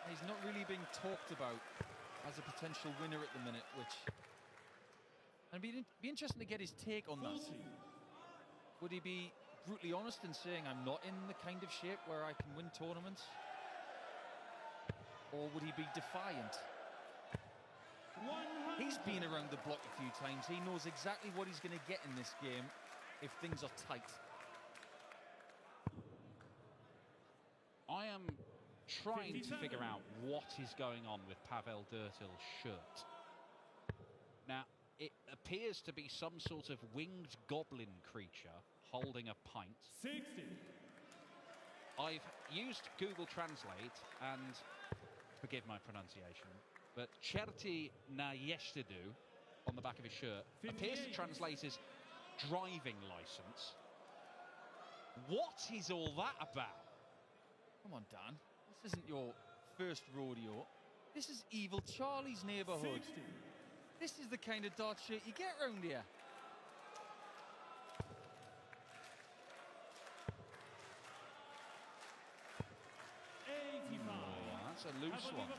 He's not really being talked about as a potential winner at the minute, which... And it'd be interesting to get his take on that. Would he be brutally honest in saying, I'm not in the kind of shape where I can win tournaments? Or would he be defiant? He's been around the block a few times. He knows exactly what he's going to get in this game if things are tight. I am trying to figure out what is going on with Pavel Drtil's shirt. Now, it appears to be some sort of winged goblin creature holding a pint. 60. I've used Google Translate, and forgive my pronunciation, but Čerti na jezdu on the back of his shirt appears to translate as driving license. What is all that about? Come on, Dan. This isn't your first rodeo. This is Evil Charlie's neighbourhood. 60. This is the kind of dart shirt you get around here. Oh, that's a loose one.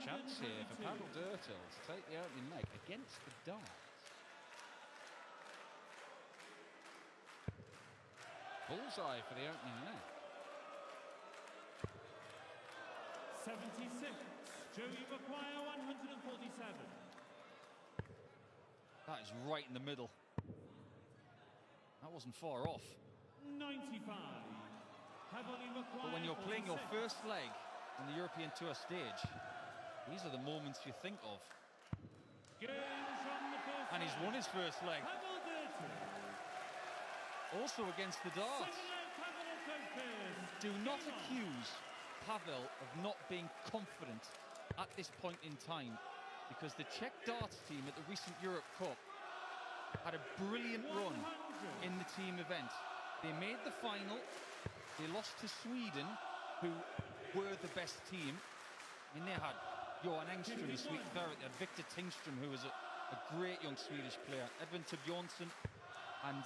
Chance here for Pavel Drtil to take the opening leg against the darts. Bullseye for the opening leg. 76. Joey Maguire, 147. That is right in the middle. That wasn't far off. 95. But when you're playing your first leg on the European Tour stage, these are the moments you think of. And he's won his first leg. Also against the darts. Do not accuse Pavel of not being confident at this point in time, because the Czech darts team at the recent Europe Cup had a brilliant run in the team event. They made the final. They lost to Sweden, who were the best team. I mean, they had Johan Engström, a sweet ferret. They had Victor Tingström, who was a great young Swedish player. Edvin Torbjörnsson and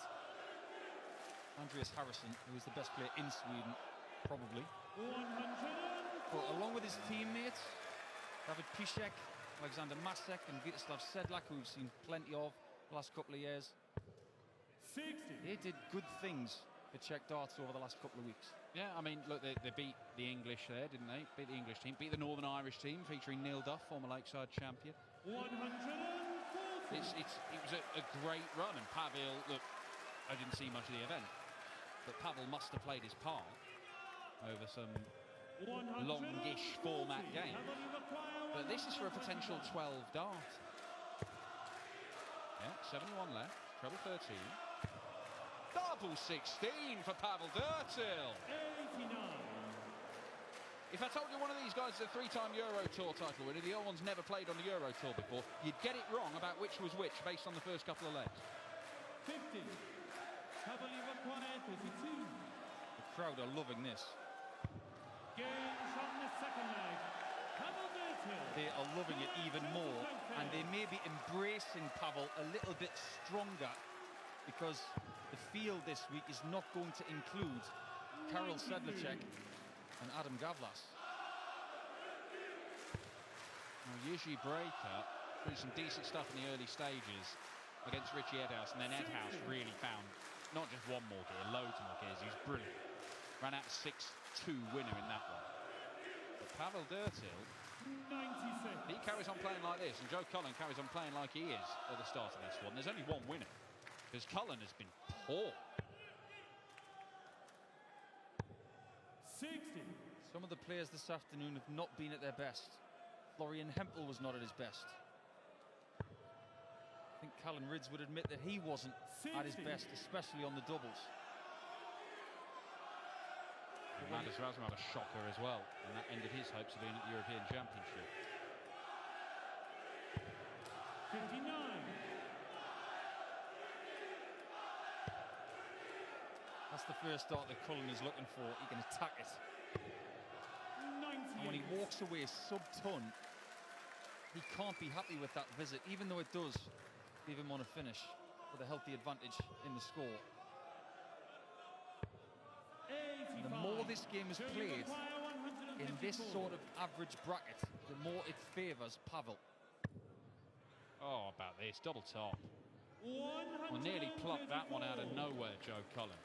Andreas Harrison, who was the best player in Sweden, probably. But along with his teammates, David Piszek, Alexander Masek and Vyacheslav Sedlak, who we've seen plenty of the last couple of years. 60. They did good things for Czech darts over the last couple of weeks. Yeah, I mean, look, they beat the English there, didn't they? Beat the English team, beat the Northern Irish team, featuring Neil Duff, former Lakeside champion. 140. It was a great run, and Pavel, look, I didn't see much of the event, but Pavel must have played his part over some longish format game. But this is for a potential 12 dart. Yeah, 71 left, treble 13. Double 16 for Pavel Drtil. 89. If I told you one of these guys is a three-time Euro Tour title winner, the other one's never played on the Euro Tour before, you'd get it wrong about which was which based on the first couple of legs. 50. Pavel Drtil, 32. The crowd are loving this. Games on the second leg. Pavel Drtil. They are loving it even more, and they may be embracing Pavel a little bit stronger, because the field this week is not going to include Karel Sedlacek and Adam Gavlas. Well, Jiří Breaker put some decent stuff in the early stages against Richie Edhouse, and then Edhouse really found not just one more gear, loads more gears. He was brilliant. Ran out a 6-2 winner in that one. But Pavel Drtil, 96. he carries on playing like this, and Joe Cullen carries on playing like he is at the start of this one. There's only one winner, because Cullen has been poor. 60. Some of the players this afternoon have not been at their best. Florian Hempel was not at his best. I think Callan Ridds would admit that he wasn't at his best, especially on the doubles. Mandis Razum had a shocker as well, and that ended his hopes of being at the European Championship. 59. That's the first dart that Cullen is looking for. He can attack it. 98. And when he walks away sub-ton, he can't be happy with that visit, even though it does leave him on a finish with a healthy advantage in the score. And the more this game is played, in this sort of average bracket, the more it favours Pavel. Oh, about this double top. 134. Well, nearly plucked that one out of nowhere, Joe Cullen.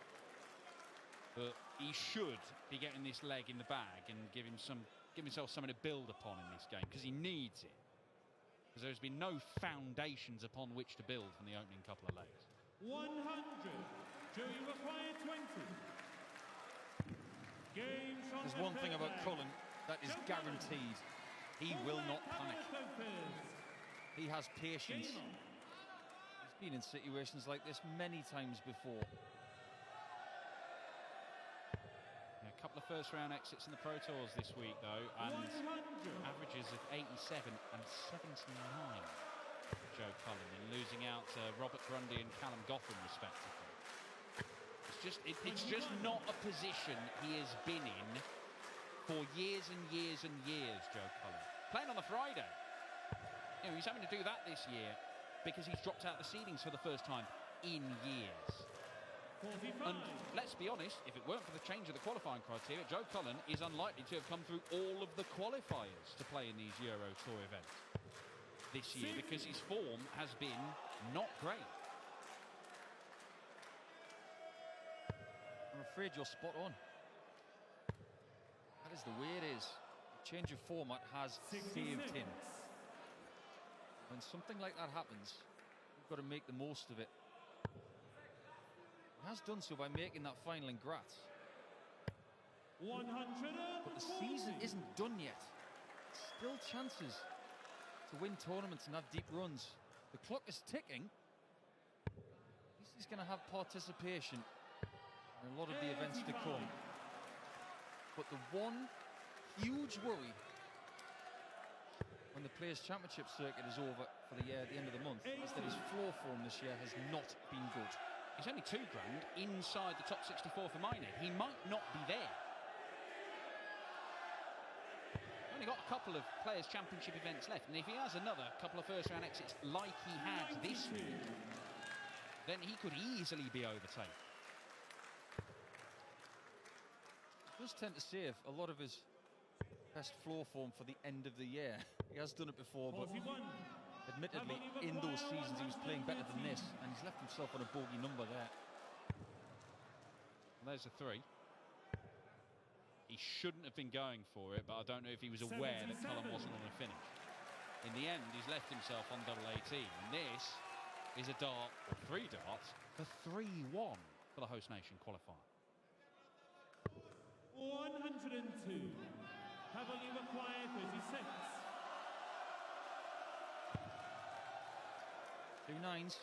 But he should be getting this leg in the bag and give himself something to build upon in this game, because he needs it. Because there's been no foundations upon which to build from the opening couple of legs. 100. Do you require 20? Games on There's the one thing third about leg. Cullen that is guaranteed. He will not panic. He has patience. Game on. He's been in situations like this many times before. A couple of first-round exits in the Pro Tours this week, though, and 100. averages of 87 and 79. Joe Cullen, and losing out to Robert Grundy and Callum Gotham, respectively. It's just not a position he has been in for years and years and years, Joe Cullen. Playing on the Friday. You know, he's having to do that this year because he's dropped out the seedings for the first time in years. 45. And let's be honest, if it weren't for the change of the qualifying criteria, Joe Cullen is unlikely to have come through all of the qualifiers to play in these Euro Tour events this year, because his form has been not great. I'm afraid you're spot on. That is the way it is. The change of format has 66. saved him. When something like that happens, you've got to make the most of it. He has done so by making that final in Graz. 140. But the season isn't done yet. Still chances to win tournaments and have deep runs. The clock is ticking. He's going to have participation in a lot of the events to come. But the one huge worry when the Players' Championship circuit is over for the year at the end of the month is that his floor form this year has not been good. He's only $2 grand inside the top 64 for Minor. He might not be there. Only got a couple of Players' Championship events left, and if he has another couple of first-round exits like he had this week, then he could easily be overtaken. He does tend to save a lot of his best floor form for the end of the year. He has done it before, but 41. admittedly in those seasons he was playing better than this, and he's left himself on a bogey number there. And there's a 3. He shouldn't have been going for it, but I don't know if he was aware that Cullen wasn't going to finish. In the end, he's left himself on double 18, and this is a dart, 3 darts, for 3-1 for the host nation qualifier. 102. Pavel require 36. 2 nines.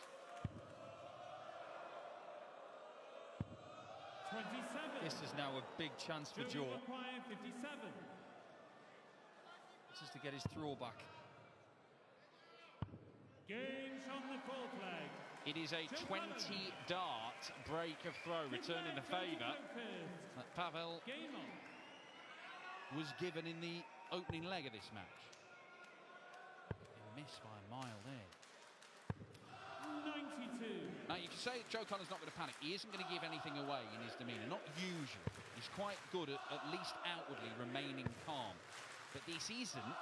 27. This is now a big chance for Do Joe. you require 57? This is to get his throw back. Games on the fourth leg. It is a 20-dart break of throw, returning the favour that Pavel Game on. was given in the opening leg of this match. He missed by a mile there. 92. Now, you can say Joe Cullen's not going to panic. He isn't going to give anything away in his demeanour, not usually. He's quite good at least outwardly remaining calm. But this isn't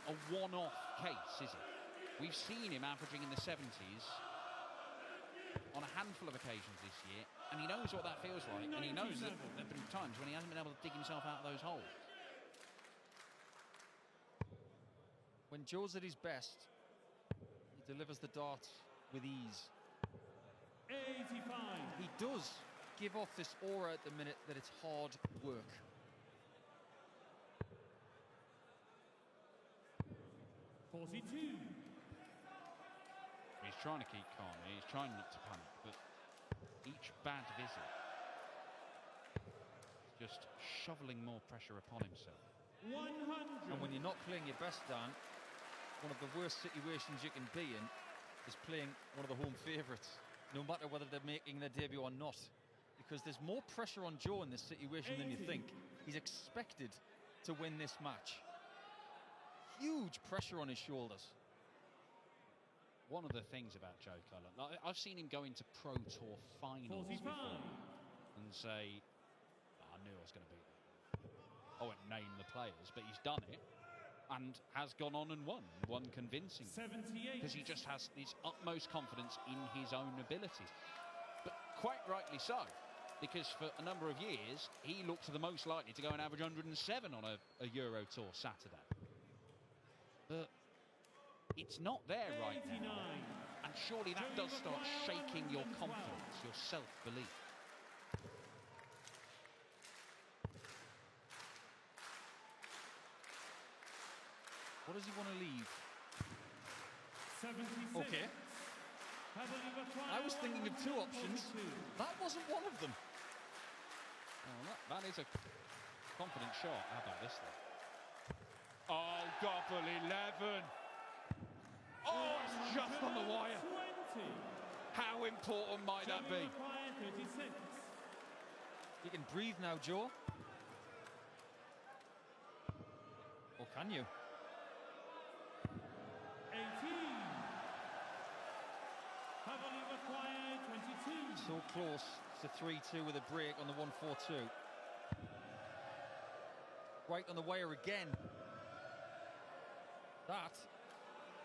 a one-off case, is it? We've seen him averaging in the 70s on a handful of occasions this year, and he knows what that feels like, and he knows that there have been times when he hasn't been able to dig himself out of those holes. When Joe's at his best, he delivers the darts with ease. 85. He does give off this aura at the minute that it's hard work. $42. He's trying to keep calm. He's trying not to panic, but each bad visit is just shoveling more pressure upon himself. 100. And when you're not playing your best, Dan, one of the worst situations you can be in is playing one of the home favourites, no matter whether they're making their debut or not. Because there's more pressure on Joe in this situation than you think. He's expected to win this match. Huge pressure on his shoulders. One of the things about Joe Cullen, I've seen him go into Pro Tour finals 45. before and say, I knew Pavel's going to beat them. I won't name the players, but he's done it and has gone on and won convincingly. 78. Because he just has this utmost confidence in his own abilities. But quite rightly so, because for a number of years, he looked the most likely to go and average 107 on a Euro Tour Saturday. But it's not there right 89. now. And surely that does start shaking your confidence, your self-belief. What does he want to leave? 76. Okay. Pavel Drtil, I was thinking of two options. 142. That wasn't one of them. Well, that is a confident shot. How about this then? Oh, Gobble 11. Oh, it's just on the wire. 20. How important might that be? Maguire, 36. You can breathe now, Joe. Or can you? 18. Pavel Drtil, 22. So close to 3-2 with a break on the 1-4-2. Right on the wire again. That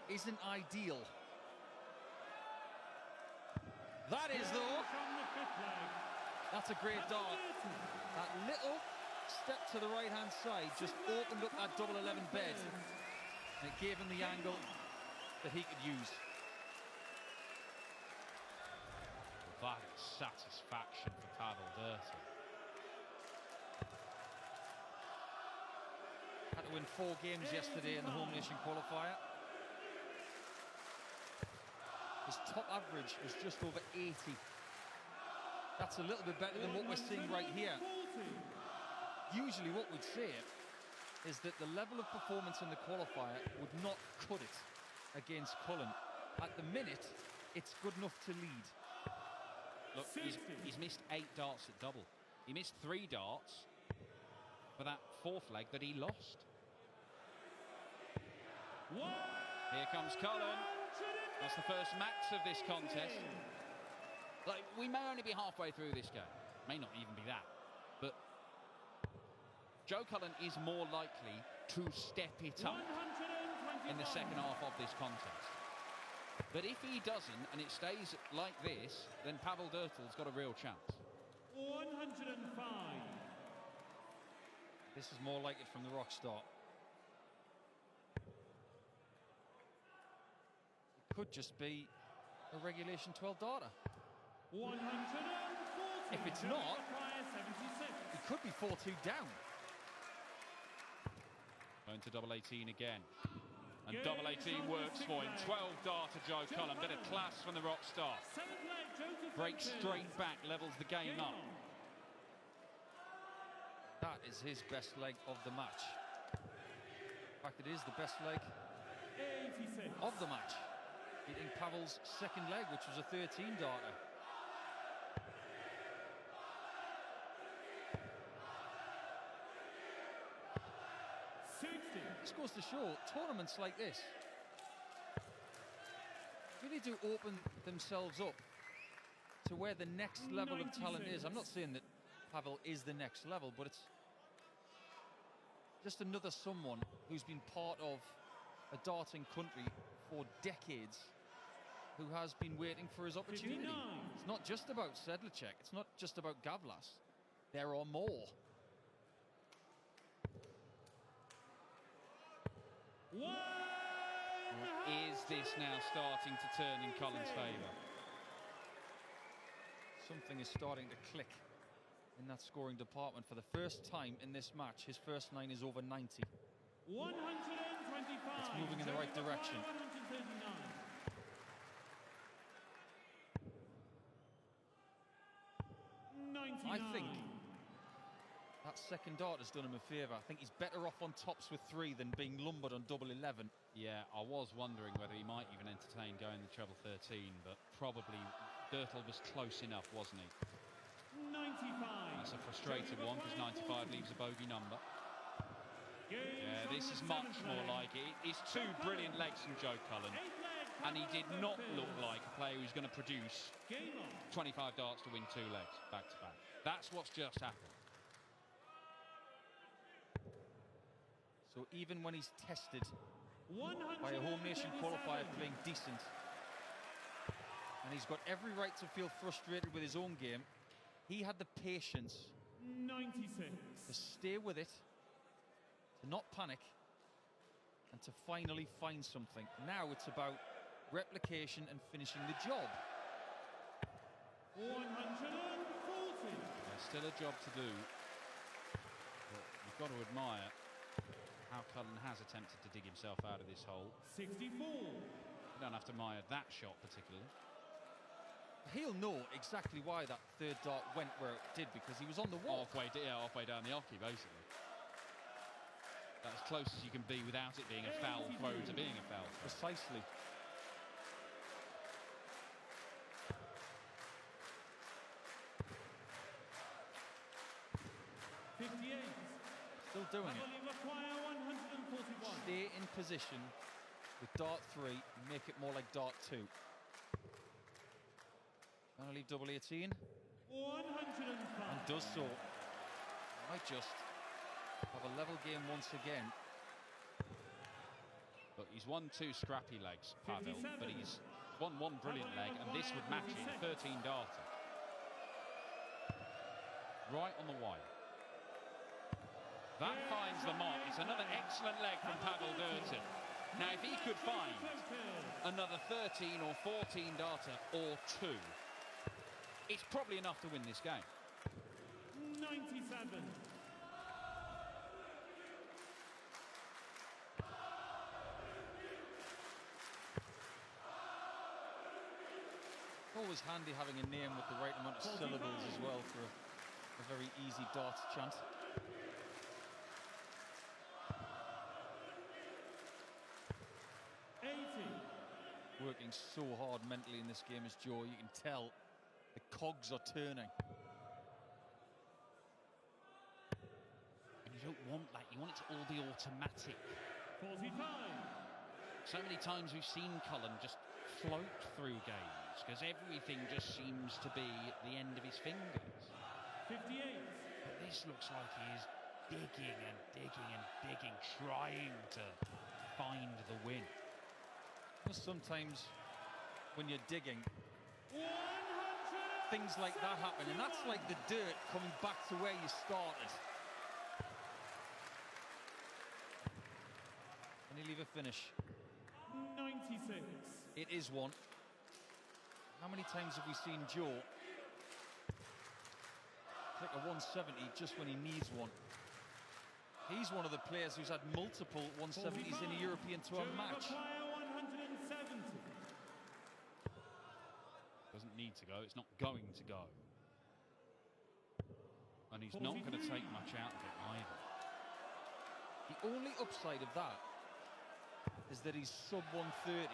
isn't ideal. That is, though. From the fifth leg. That's a great dart. That little step to the right-hand side just opened up that double 11 bed. And it gave him the angle that he could use. Well, that is satisfaction for Pavel Drtil. Had to win 4 games yesterday in the Home Nation qualifier. His top average was just over 80. That's a little bit better than what we're seeing right here. Usually what we'd say is that the level of performance in the qualifier would not cut it against Cullen. At the minute, it's good enough to lead. Look, he's missed 8 darts at double. He missed 3 darts for that 4th leg that he lost. Here comes Cullen. That's the first max of this contest. Like, we may only be halfway through this game. May not even be that. But Joe Cullen is more likely to step it up in the second half of this contest. But if he doesn't, and it stays like this, then Pavel Drtil's got a real chance. 105. This is more like it from the rock start. It could just be a regulation 12 darter. 140. If it's not, 76. it could be 4-2 down. Going to double 18 again. And double 18 works for him. 12 darter Joe Cullen. Bit of class from the rock star. Breaks straight back, levels the game up. That is his best leg of the match. In fact, it is the best leg 86. of the match. Beating Pavel's second leg, which was a 13 darter. This goes to show tournaments like this really do open themselves up to where the next level of talent is. I'm not saying that Pavel is the next level, but it's just another someone who's been part of a darting country for decades, who has been waiting for his opportunity. 59. It's not just about Sedlacek, it's not just about Gavlas. There are more. Is this now starting to turn in Cullen's favour? Something is starting to click in that scoring department for the first time in this match. His first 9 is over 90. 125. It's moving in the right direction. 139. I think that second dart has done him a favour. I think he's better off on tops with 3 than being lumbered on double 11. Yeah, I was wondering whether he might even entertain going the treble 13, but probably Drtil was close enough, wasn't he? 95. That's a frustrating one because 95 leaves a bogey number. Yeah, this is much more like it. It's 2 brilliant legs from Joe Cullen, and he did not look like a player who's going to produce 25 darts to win 2 legs back to back. That's what's just happened. So even when he's tested by a home nation qualifier playing decent, and he's got every right to feel frustrated with his own game, he had the patience 96. to stay with it, to not panic, and to finally find something. Now it's about replication and finishing the job. 140. There's still a job to do, but you've got to admire how Cullen has attempted to dig himself out of this hole. 64. You don't have to admire that shot particularly. He'll know exactly why that third dart went where it did, because he was on the wall. Halfway down the oche, basically. That's as close as you can be without it being a foul throw to being a foul throw. Precisely. Still doing it. Stay in position with dart 3 and make it more like dart 2. Gonna leave double 18. 105. And does so. Might just have a level game once again. But he's won 2 scrappy legs, Pavel, but he's won 1 brilliant leg, and this would match it, 13 darter. Right on the wire. That finds the mark. It's another excellent leg from Pavel Drtil. Now, if he could find another 13 or 14 darter or 2, it's probably enough to win this game. 97. Always handy having a name with the right amount of syllables as well for a very easy darts chant. Working so hard mentally in this game is Joe. You can tell the cogs are turning. And you don't want that. You want it to all be automatic. 45. So many times we've seen Cullen just float through games because everything just seems to be at the end of his fingers. 58. But this looks like he is digging and digging and digging, trying to find the win. Sometimes when you're digging, things like that happen, and that's like the dirt coming back to where you started. Can he leave a finish? 96. It is one. How many times have we seen Joe click a 170 just when he needs one? He's one of the players who's had multiple 170s in a European Tour match. Doesn't need to go, it's not going to go. And he's not going to take much out of it either. The only upside of that is that he's sub 130.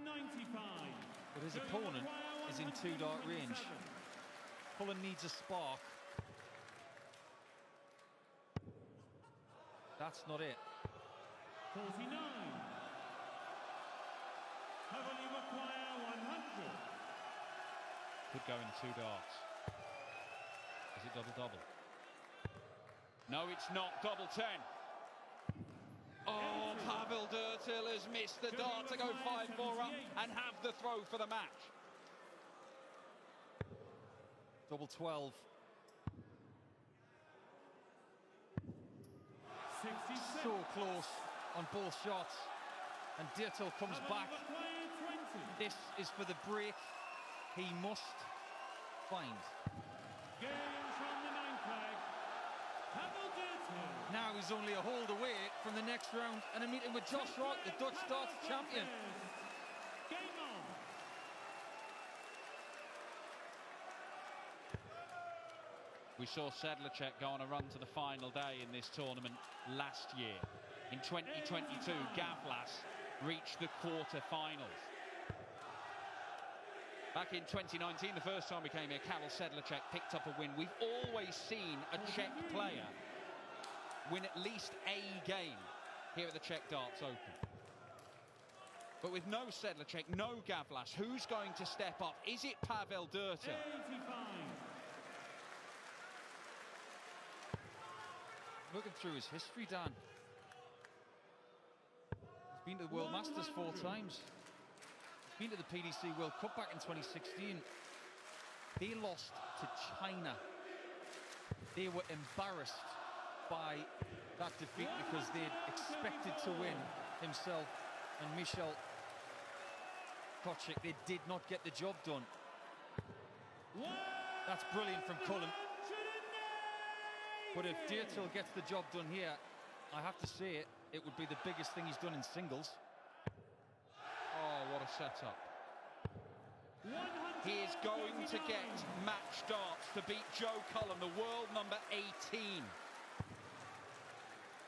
95. But his opponent is in 2 dart range. Cullen needs a spark. That's not it. 49. Heavily require 100. Could go in 2 darts. Is it double-double? No, it's not. Double 10. Oh, Pavel Drtil has missed the dart to go 5-4 up and have the throw for the match. Double 12. 66. So close on both shots. And Drtil comes back. This is for the break he must find. Game from the 9 flag. Pavel Drtil. Now he's only a hold away from the next round and a meeting with Josh Rock, the Dutch darts champion. Game on. We saw Sedlacek go on a run to the final day in this tournament last year. In 2022, Gavlas reached the quarter-finals. Back in 2019, the first time we came here, Pavel Sedlacek picked up a win. We've always seen a Czech player win at least a game here at the Czech Darts Open. But with no Sedlacek, no Gavlas, who's going to step up? Is it Pavel Drtil? 85. looking through his history, Dan. He's been to the World Masters 4 times. He's been to the PDC World Cup back in 2016. They lost to China. They were embarrassed by that defeat because they'd expected to win, himself and Michel Kocik. They did not get the job done. That's brilliant from Cullen. But if Drtil gets the job done here, I have to say it would be the biggest thing he's done in singles. Oh, what a setup. He is going to get match darts to beat Joe Cullen, the world number 18.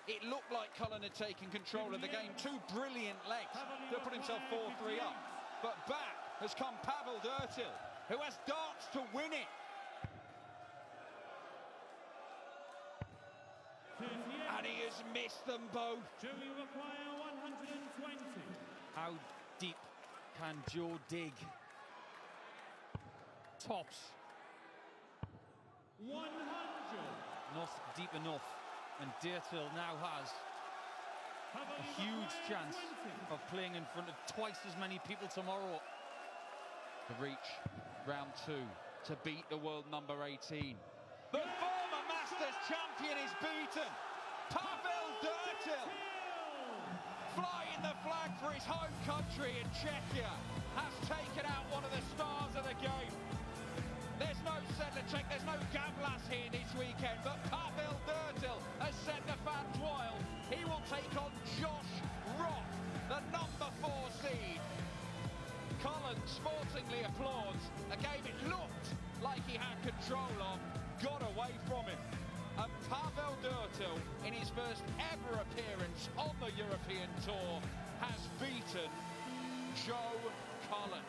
It looked like Cullen had taken control of the game. 2 brilliant legs to put himself 4-3 up. But back has come Pavel Drtil, who has darts to win it. And he has missed them both. Do we require 120? How deep can Joe dig? Tops. 100. Not deep enough. And Drtil now has a huge chance of playing in front of twice as many people tomorrow. To reach round 2 to beat the world number 18. The former Masters champion is beaten. Pavel Drtil, flying the flag for his home country in Czechia, has taken out one of the stars of the game. There's no Sedlacek, there's no Gavlas here this weekend, but Pavel Drtil has set the fans wild. He will take on Josh Rock, the number 4 seed. Cullen sportingly applauds a game it looked like he had control of, got away from him. And Pavel Drtil, in his first ever appearance on the European Tour, has beaten Joe Cullen.